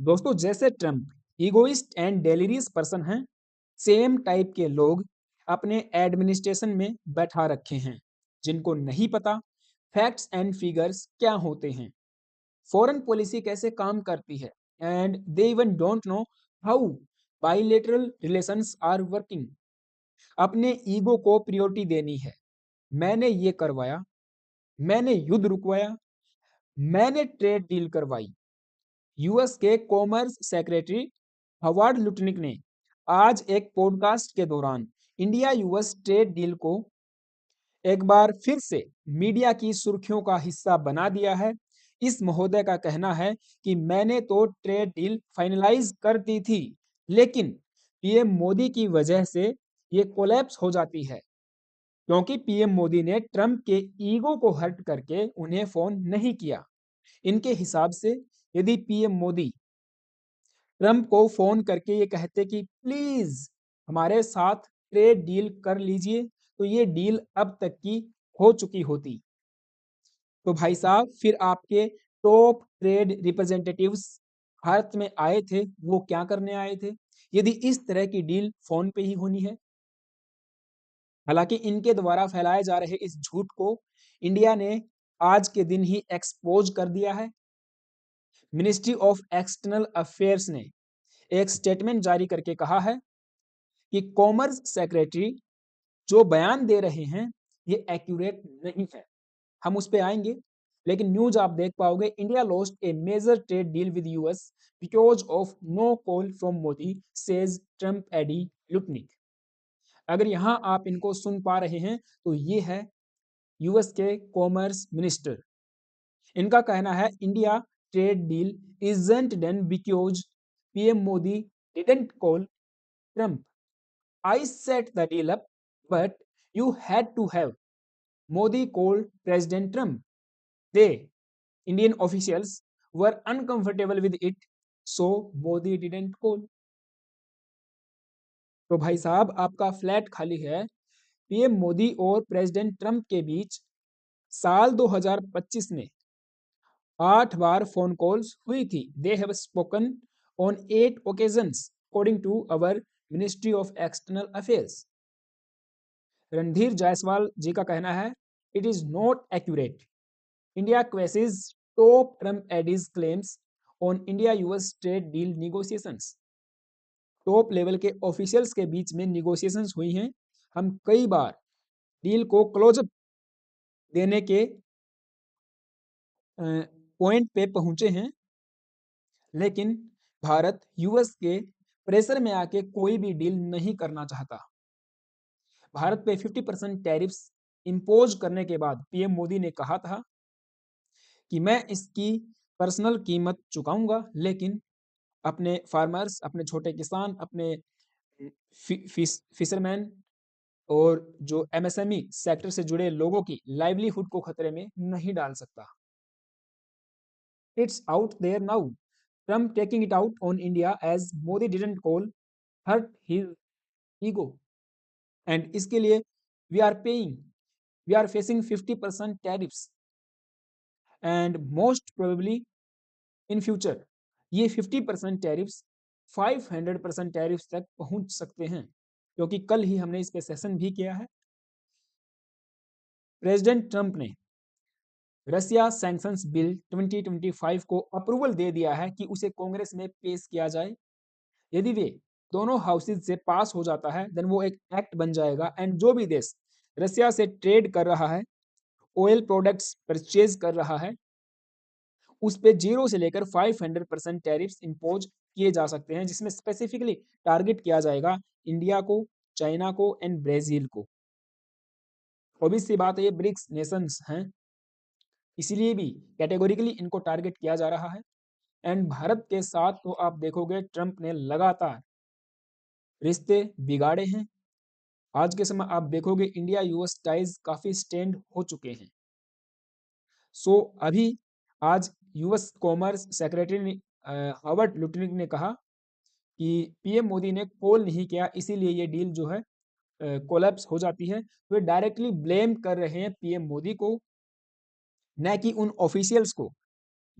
दोस्तों, जैसे Trump egoist and डेलिरियस person हैं, सेम टाइप के लोग अपने एडमिनिस्ट्रेशन में बैठा रखे हैं, जिनको नहीं पता फैक्ट्स एंड फिगर्स क्या होते हैं, फॉरेन पॉलिसी कैसे काम करती है, and they even don't know how bilateral relations are working. अपने ईगो को प्रायोरिटी देनी है। मैंने ये करवाया, मैंने युद्ध रुकवाया, मैंने ट्रेड डील करवाई। यूएस के कॉमर्स सेक्रेटरी हवार्ड लुटनिक ने आज एक पॉडकास्ट के दौरान इंडिया यूएस ट्रेड डील को एक बार फिर से मीडिया की सुर्खियों का हिस्सा बना दिया है। इस महोदय का कहना है कि मैंने तो ट्रेड डील फाइनलाइज कर दी थी, लेकिन पीएम मोदी की वजह से ये कोलैप्स हो जाती है, क्योंकि पीएम मोदी ने ट्रंप के ईगो को हर्ट करके उन्हें फोन नहीं किया। इनके हिसाब से यदि पीएम मोदी ट्रंप को फोन करके ये कहते कि प्लीज हमारे साथ ट्रेड डील कर लीजिए, तो ये डील अब तक की हो चुकी होती। तो भाई साहब, फिर आपके टॉप ट्रेड रिप्रेजेंटेटिव्स भारत में आए थे, वो क्या करने आए थे यदि इस तरह की डील फोन पे ही होनी है? हालांकि इनके द्वारा फैलाए जा रहे इस झूठ को इंडिया ने आज के दिन ही एक्सपोज कर दिया है। मिनिस्ट्री ऑफ एक्सटर्नल अफेयर्स ने एक स्टेटमेंट जारी करके कहा है कि कॉमर्स सेक्रेटरी जो बयान दे रहे हैं ये एक्यूरेट नहीं है। हम उस पे आएंगे, लेकिन न्यूज आप देख पाओगे, India lost a major trade deal with US because of no call from Modi, says Trump aide Lutnick. अगर यहां आप इनको सुन पा रहे हैं तो ये है यूएस के कॉमर्स मिनिस्टर। इनका कहना है India trade deal isn't done because PM Modi didn't call Trump. I set the deal up, but you had to have. Modi called President Trump. They, Indian officials, were uncomfortable with it, so Modi didn't call. तो भाई साहब, आपका flat खाली है। PM Modi और president Trump के बीच साल 2025 में 8 बार फोन कॉल्स हुई थी। They have spoken on 8 occasions, according to our ministry of external affairs. Randhir Jaiswal ji का कहना है, it is not accurate. India quashes top Trump aides claims on India US trade deal negotiations. Top level के officials के बीच में negotiations हुई हैं। हम कई बार डील को क्लोजअप देने के पॉइंट पे पहुंचे हैं, लेकिन भारत यूएस के प्रेशर में आके कोई भी डील नहीं करना चाहता। भारत पे 50% टैरिफ्स इंपोज करने के बाद पीएम मोदी ने कहा था कि मैं इसकी पर्सनल कीमत चुकाऊंगा, लेकिन अपने फार्मर्स, अपने छोटे किसान, अपने फिशरमैन और जो एमएसएमई सेक्टर से जुड़े लोगों की लाइवलीहुड को खतरे में नहीं डाल सकता। It's out there now, Trump taking it out on India as Modi didn't call, hurt his ego, and इसके लिए we are paying, we are facing 50% tariffs, and most probably in future ये 50% टैरिफ्स 500% टैरिफ्स तक पहुंच सकते हैं, क्योंकि कल ही हमने इस पे सेशन भी किया है। प्रेसिडेंट ट्रंप ने रसिया सैंक्शंस बिल 2025 को अप्रूवल दे दिया है कि उसे कांग्रेस में पेश किया जाए। यदि वे दोनों हाउसेज से पास हो जाता है, देन वो एक एक्ट बन जाएगा, एंड जो भी देश रसिया से ट्रेड कर रहा है, ऑयल प्रोडक्ट्स परचेज कर रहा है, उस पे 0 से लेकर 500% टैरिफ्स इंपोज किए जा सकते हैं, जिसमें स्पेसिफिकली टारगेट किया जाएगा इंडिया को, चाइना को एंड ब्राजील को। ऑब्वियस सी बात है, ये ब्रिक्स नेशंस हैं, इसीलिए भी कैटेगोरिकली इनको टारगेट किया जा रहा है। एंड भारत के साथ तो आप देखोगे ट्रंप ने लगातार रिश्ते बिगाड़े हैं। आज के समय आप देखोगे इंडिया यूएस टाइज काफी स्टेंड हो चुके हैं। सो अभी आज यूएस कॉमर्स सेक्रेटरी ने हार्वर्ड लुटनिक ने कहा कि पीएम मोदी ने कॉल नहीं किया, इसीलिए ये डील जो है कोलैप्स हो जाती है। वे डायरेक्टली ब्लेम कर रहे हैं पीएम मोदी को, न कि उन ऑफिशियल्स को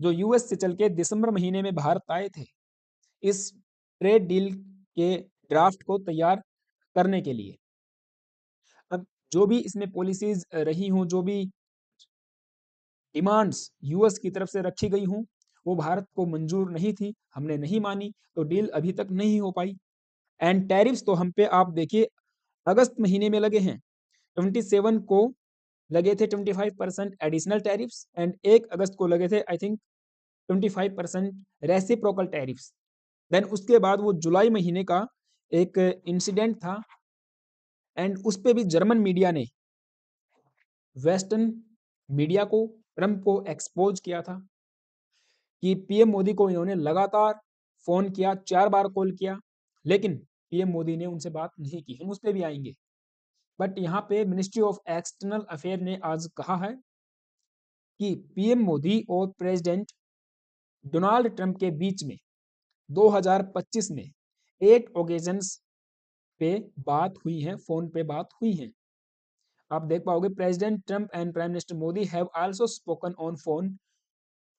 जो यूएस से चल के दिसंबर महीने में भारत आए थे। इस ट्रेड डील के ड्राफ्ट को तैयार करने के लिए। अब जो भी इसमें पॉलिसीज रही हों, जो भी डिमांड्स यूएस की तरफ से रखी गई हों, वो भारत को मंजूर नहीं थी, हमने नहीं मानी, तो डील अभी तक नहीं हो पाई। एंड टैरिफ्स तो हम पे आप देखिए अगस्त महीने में लगे हैं, 27 को लगे थे 25% एडिशनल टैरिफ्स एंड 1 अगस्त को लगे थे I think 25% reciprocal tariffs. Then उसके बाद वो जुलाई महीने का एक इंसिडेंट था एंड उस पे भी जर्मन मीडिया ने वेस्टर्न मीडिया को ट्रंप को एक्सपोज किया था कि पीएम मोदी को इन्होंने लगातार फोन किया, 4 बार कॉल किया, लेकिन पीएम मोदी ने उनसे बात नहीं की। हम उस पे भी आएंगे। बट यहाँ पे मिनिस्ट्री ऑफ एक्सटर्नल अफेयर ने आज कहा है कि पीएम मोदी और प्रेसिडेंट डोनाल्ड ट्रंप के बीच में 2025 में 8 ओकेजन्स पे बात हुई है, फोन पे बात हुई है। आप देख पाओगे president Trump and prime minister Modi have also spoken on phone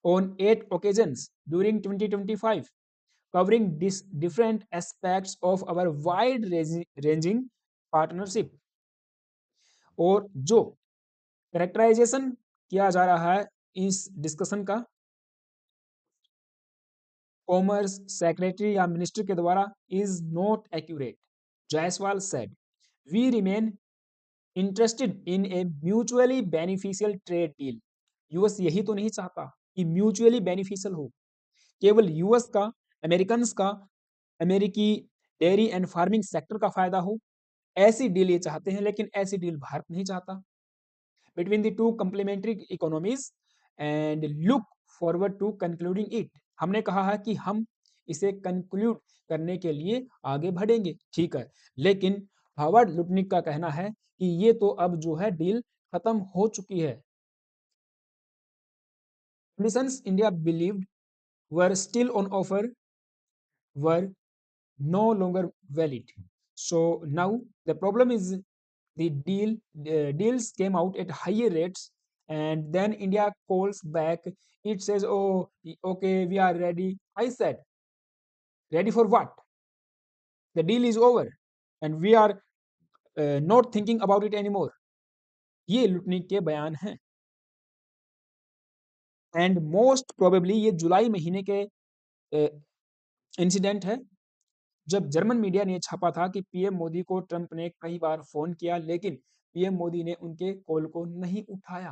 on 8 occasions during 2025, covering different aspects of our wide-ranging partnership। और जो कैरेक्टराइजेशन किया जा रहा है इस डिस्कशन का कॉमर्स सेक्रेटरी या मिनिस्टर के द्वारा is not accurate. Jaiswal said we remain interested in a mutually beneficial trade deal. US यही तो नहीं चाहता कि म्यूचुअली बेनिफिशियल हो, केवल यूएस का, अमेरिकन का, अमेरिकी डेयरी एंड फार्मिंग सेक्टर का फायदा हो, ऐसी डील ये चाहते हैं। लेकिन ऐसी डील भारत नहीं चाहता। Between the two complementary economies and look forward to concluding it. हमने कहा है कि हम इसे कंक्लूड करने के लिए आगे बढ़ेंगे, ठीक है, लेकिन हावर्ड लुटनिक का कहना है कि ये तो अब जो है डील खत्म हो चुकी है। Conditions India believed were still on offer were no longer valid. So now the problem is the deals came out at higher rates, and then India calls back. It says, "Oh, okay, we are ready." I said, "Ready for what? The deal is over, and we are not thinking about it anymore." ये लुटनी के बयान हैं and most probably ये जुलाई महीने के incident है जब German media ने छापा था कि पीएम मोदी को ट्रंप ने कई बार फोन किया, लेकिन पीएम मोदी ने उनके कॉल को नहीं उठाया।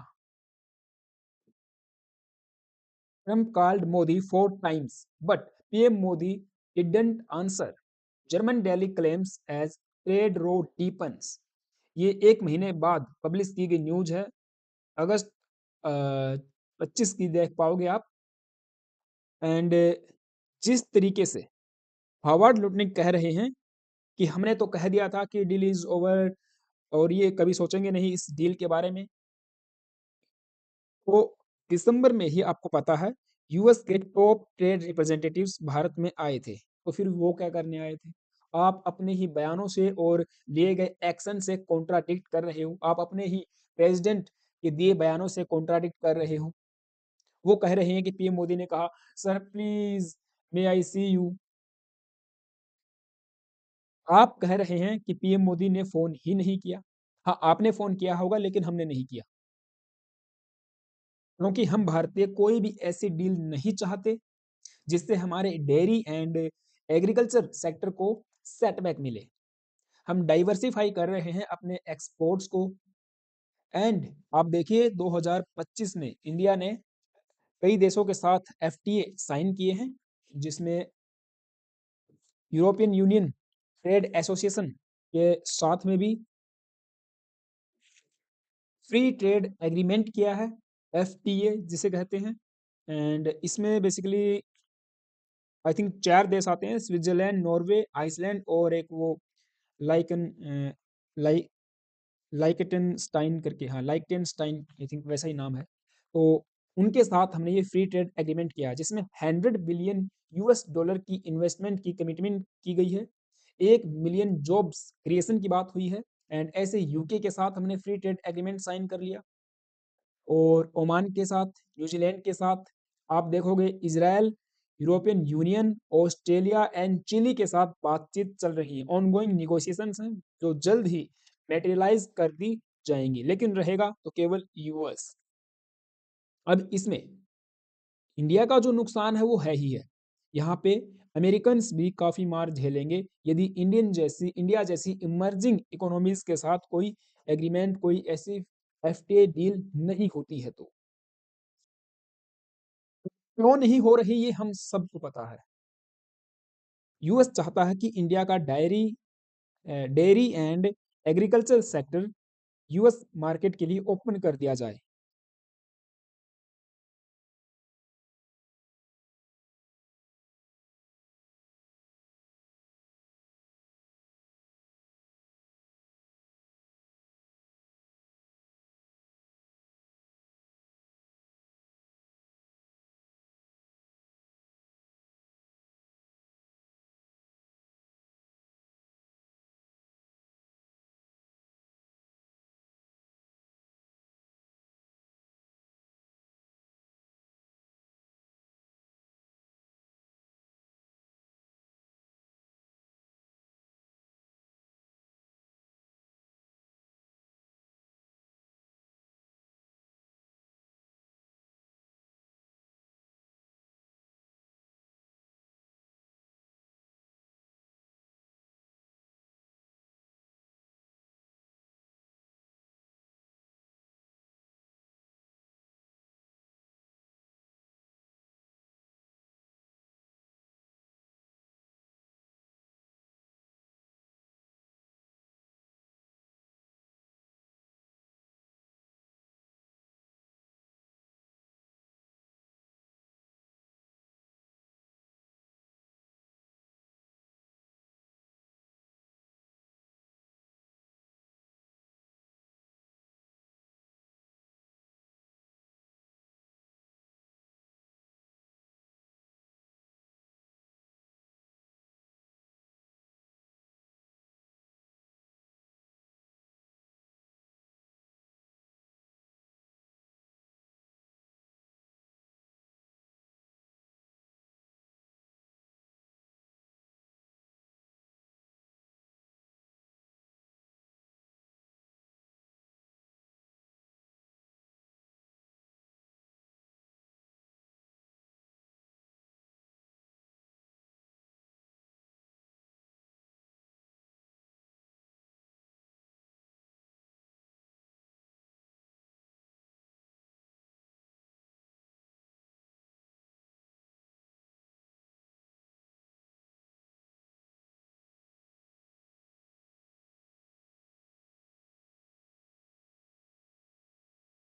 Trump called Modi 4 times, but PM Modi didn't answer. German daily claims as trade row deepens. ये 1 महीने बाद पब्लिश की गई न्यूज है, अगस्त 25 की देख पाओगे आप। एंड जिस तरीके से हावर्ड लुटनिक कह रहे हैं कि हमने तो कह दिया था कि डील इज ओवर और ये कभी सोचेंगे नहीं इस डील के बारे में। तो दिसंबर में ही आपको पता है यूएस के टॉप ट्रेड रिप्रेजेंटेटिव्स भारत में आए थे, तो फिर वो क्या करने आए थे? आप अपने ही बयानों से और लिए गए एक्शन से कॉन्ट्राडिक्ट कर रहे हो, आप अपने ही प्रेसिडेंट के दिए बयानों से कॉन्ट्राडिक्ट कर रहे हो। वो कह रहे हैं कि पीएम मोदी ने कहा sir please may I see you. आप कह रहे हैं कि पीएम मोदी ने फोन ही नहीं किया। हाँ, आपने फोन किया होगा लेकिन हमने नहीं किया, क्योंकि हम भारतीय कोई भी ऐसी डील नहीं चाहते जिससे हमारे डेयरी एंड एग्रीकल्चर सेक्टर को सेटबैक मिले। हम डाइवर्सिफाई कर रहे हैं अपने एक्सपोर्ट्स को। एंड आप देखिए 2025 में इंडिया ने कई देशों के साथ एफटीए साइन किए हैं, जिसमें यूरोपियन यूनियन ट्रेड एसोसिएशन के साथ में भी फ्री ट्रेड एग्रीमेंट किया है, एफटीए जिसे कहते हैं। एंड इसमें बेसिकली आई थिंक 4 देश आते हैं, स्विट्जरलैंड, नॉर्वे, आइसलैंड और एक वो लाइकन लाइक लाइकेटेनस्टाइन करके, हाँ लाइकेटेनस्टाइन आई थिंक वैसा ही नाम है। तो उनके साथ हमने ये फ्री ट्रेड एग्रीमेंट किया है जिसमें 100 बिलियन यूएस डॉलर की इन्वेस्टमेंट की कमिटमेंट की गई है, 1 मिलियन जॉब्स क्रिएशन की बात हुई है। एंड ऐसे यूके के साथ हमने फ्री ट्रेड एग्रीमेंट साइन कर लिया, और ओमान के साथ, न्यूजीलैंड के साथ, आप देखोगे Israel, European Union, Australia and Chile के साथ बातचीत चल रही है, ऑनगोइंग निगोशिएशंस हैं जो जल्द ही मेटेरियलाइज कर दी जाएंगी, लेकिन रहेगा तो केवल यूएस। अब इसमें इंडिया का जो नुकसान है वो है ही है। यहाँ पे अमेरिकन्स भी काफ़ी मार झेलेंगे यदि इंडिया जैसी इमर्जिंग इकोनॉमीज के साथ कोई एग्रीमेंट, कोई ऐसी एफटीए डील नहीं होती है तो। क्यों नहीं हो रही ये हम सबको पता है। यूएस चाहता है कि इंडिया का dairy and agriculture sector US market के लिए ओपन कर दिया जाए।